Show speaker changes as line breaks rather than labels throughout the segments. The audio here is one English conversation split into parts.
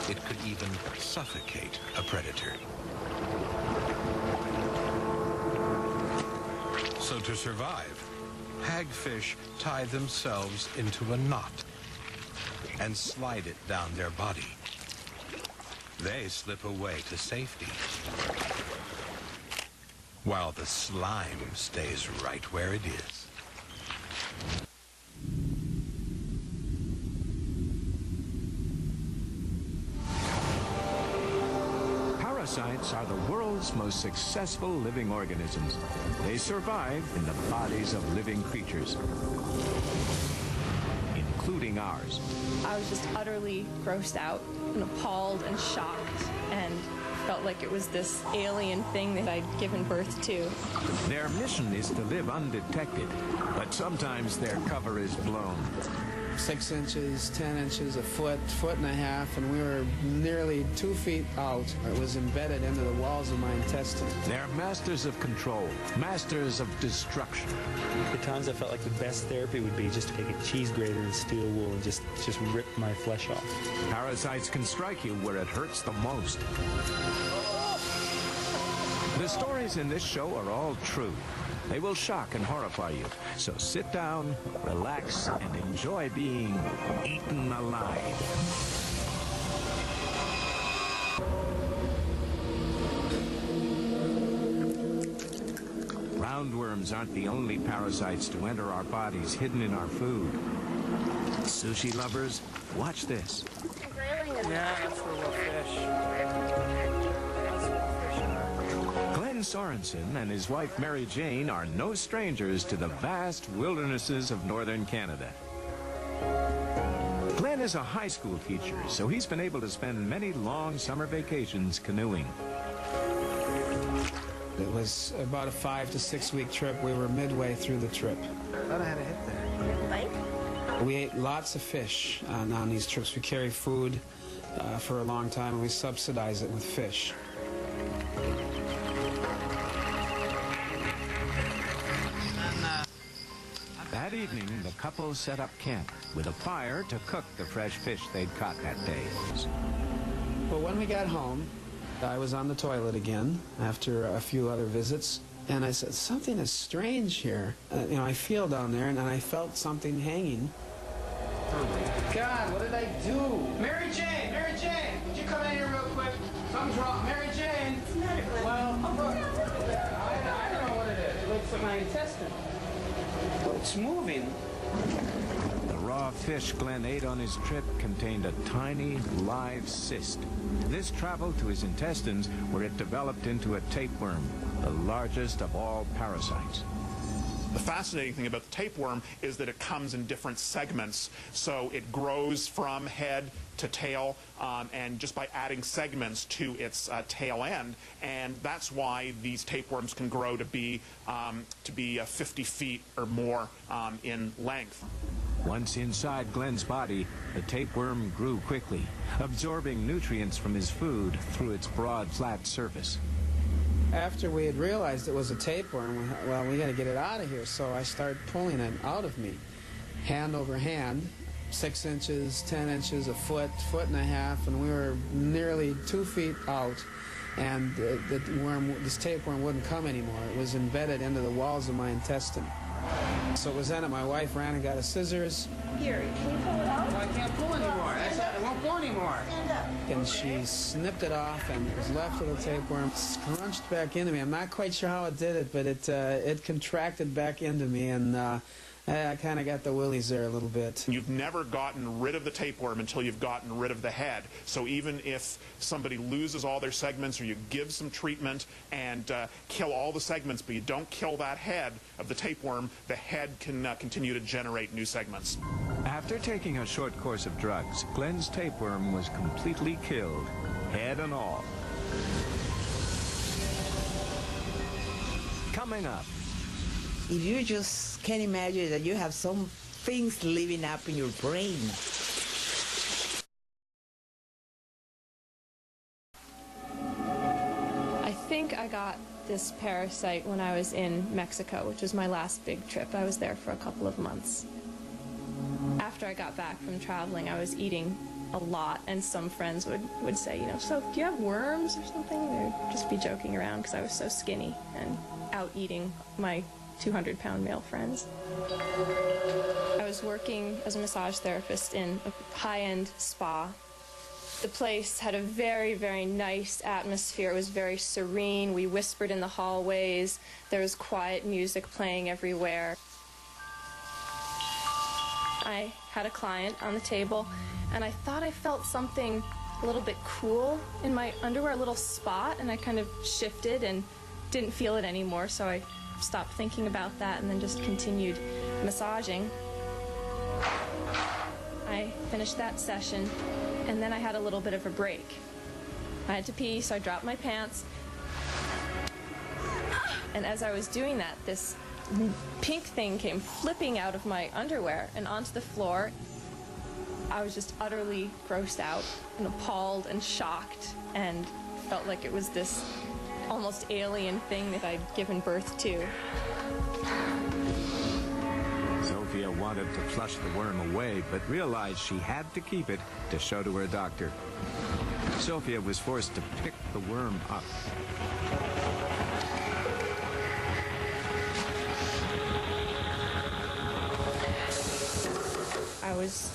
It could even suffocate a predator. So to survive, hagfish tie themselves into a knot and slide it down their body. They slip away to safety, while the slime stays right where it is.
Parasites are the world's most successful living organisms. They survive in the bodies of living creatures, including ours.
I was just utterly grossed out and appalled and shocked and felt like it was this alien thing that I'd given birth to.
Their mission is to live undetected, but sometimes their cover is blown.
6 inches, 10 inches, a foot, foot and a half, and we were nearly 2 feet out. It was embedded into the walls of my intestine.
They're masters of control, masters of destruction.
At times I felt like the best therapy would be just to take a cheese grater and steel wool and just rip my flesh off.
Parasites can strike you where it hurts the most. The stories in this show are all true. They will shock and horrify you. So sit down, relax, and enjoy being eaten alive. Roundworms aren't the only parasites to enter our bodies hidden in our food. Sushi lovers, watch this.
Yeah, that's for little fish.
Glenn Sorensen and his wife Mary Jane are no strangers to the vast wildernesses of northern Canada. Glenn is a high school teacher, so he's been able to spend many long summer vacations canoeing.
It was about a 5 to 6 week trip. We were midway through the trip. I thought I had a hit there. We ate lots of fish on these trips. We carry food for a long time, and we subsidize it with fish.
That evening, the couple set up camp with a fire to cook the fresh fish they'd caught that day.
Well, when we got home, I was on the toilet again after a few other visits, and I said, something is strange here. I feel down there, and I felt something hanging. Oh, God, what did I do? Mary Jane, would you come in here real quick? Something's wrong. Mary Jane! Well, I don't know what it is. It looks like my intestine. It's moving.
The raw fish Glenn ate on his trip contained a tiny, live cyst. This traveled to his intestines, where it developed into a tapeworm, the largest of all parasites.
The fascinating thing about the tapeworm is that it comes in different segments. So it grows from head to tail, and just by adding segments to its tail end, and that's why these tapeworms can grow to be 50 feet or more in length.
Once inside Glenn's body, the tapeworm grew quickly, absorbing nutrients from his food through its broad, flat surface.
After we had realized it was a tapeworm, well, we got to get it out of here, so I started pulling it out of me, hand over hand, 6 inches, 10 inches, a foot, foot and a half, and we were nearly 2 feet out, and this tapeworm wouldn't come anymore. It was embedded into the walls of my intestine. So it was then that my wife ran and got a scissors.
Here, can you pull it out?
Well, I can't pull anymore. It won't pull anymore.
Stand up.
And she snipped it off and was left with a tapeworm scrunched back into me. I'm not quite sure how it did it, but it contracted back into me, and I kind of got the willies there a little bit.
You've never gotten rid of the tapeworm until you've gotten rid of the head. So even if somebody loses all their segments, or you give some treatment and kill all the segments, but you don't kill that head of the tapeworm, the head can continue to generate new segments.
After taking a short course of drugs, Glenn's tapeworm was completely killed, head and all. Coming up.
If you just can't imagine that you have some things living up in your brain.
I think I got this parasite when I was in Mexico, which was my last big trip. I was there for a couple of months. After I got back from traveling, I was eating a lot, and some friends would say, so do you have worms or something? They'd just be joking around because I was so skinny and out eating my 200-pound male friends. I was working as a massage therapist in a high-end spa. The place had a very, very nice atmosphere. It was very serene. We whispered in the hallways. There was quiet music playing everywhere. I had a client on the table, and I thought I felt something a little bit cool in my underwear, a little spot, and I kind of shifted and didn't feel it anymore, so I stopped thinking about that and then just continued massaging. I finished that session, and then I had a little bit of a break. I had to pee, so I dropped my pants. And as I was doing that, this pink thing came flipping out of my underwear and onto the floor. I was just utterly grossed out and appalled and shocked, and felt like it was this almost alien thing that I'd given birth to.
Sophia wanted to flush the worm away, but realized she had to keep it to show to her doctor. Sophia was forced to pick the worm up.
I was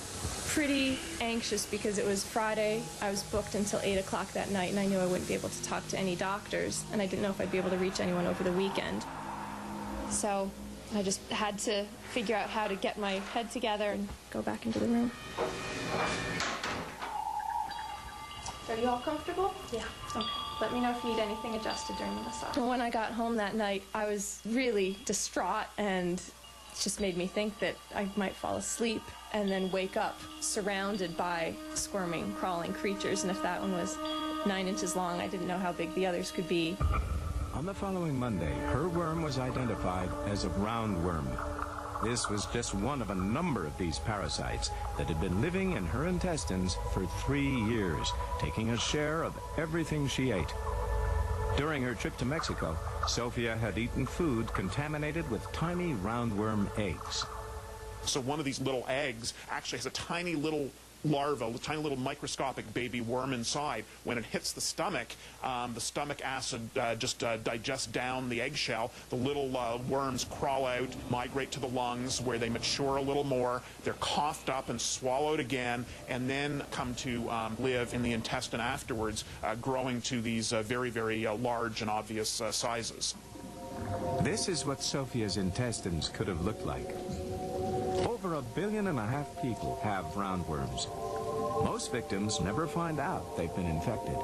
pretty anxious because it was Friday. I was booked until 8 o'clock that night, and I knew I wouldn't be able to talk to any doctors, and I didn't know if I'd be able to reach anyone over the weekend. So I just had to figure out how to get my head together and go back into the room. Are you all comfortable? Yeah. Okay. Let me know if you need anything adjusted during the massage. When I got home that night, I was really distraught, and it just made me think that I might fall asleep and then wake up surrounded by squirming, crawling creatures. And if that one was 9 inches long, I didn't know how big the others could be.
On the following Monday, her worm was identified as a roundworm. This was just one of a number of these parasites that had been living in her intestines for 3 years, taking a share of everything she ate. During her trip to Mexico, Sophia had eaten food contaminated with tiny roundworm eggs.
So one of these little eggs actually has a tiny little larva, a tiny little microscopic baby worm inside. When it hits the stomach acid just digests down the eggshell. The little worms crawl out, migrate to the lungs, where they mature a little more. They're coughed up and swallowed again, and then come to live in the intestine afterwards, growing to these very, very large and obvious sizes.
This is what Sophia's intestines could have looked like. Over 1.5 billion people have roundworms. Most victims never find out they've been infected.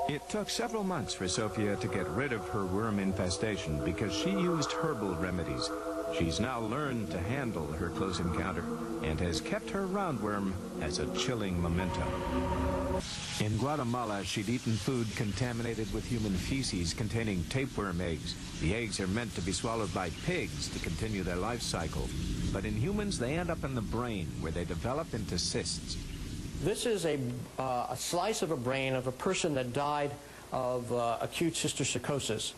It took several months for Sophia to get rid of her worm infestation because she used herbal remedies. She's now learned to handle her close encounter and has kept her roundworm as a chilling memento. In Guatemala, she'd eaten food contaminated with human feces containing tapeworm eggs. The eggs are meant to be swallowed by pigs to continue their life cycle. But in humans, they end up in the brain, where they develop into cysts.
This is a slice of a brain of a person that died of acute cysticercosis.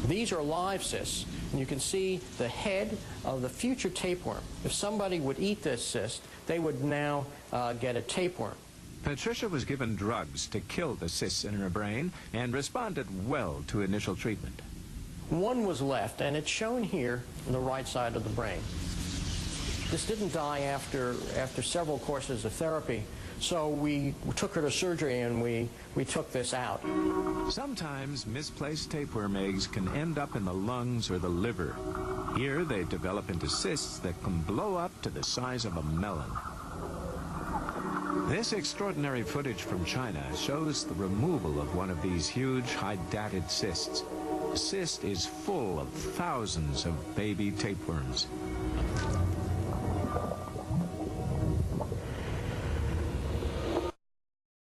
These are live cysts, and you can see the head of the future tapeworm. If somebody would eat this cyst, they would now get a tapeworm.
Patricia was given drugs to kill the cysts in her brain and responded well to initial treatment.
One was left, and it's shown here on the right side of the brain. This didn't die after several courses of therapy, so we took her to surgery and we took this out.
Sometimes misplaced tapeworm eggs can end up in the lungs or the liver. Here they develop into cysts that can blow up to the size of a melon. This extraordinary footage from China shows the removal of one of these huge hydatid cysts. The cyst is full of thousands of baby tapeworms.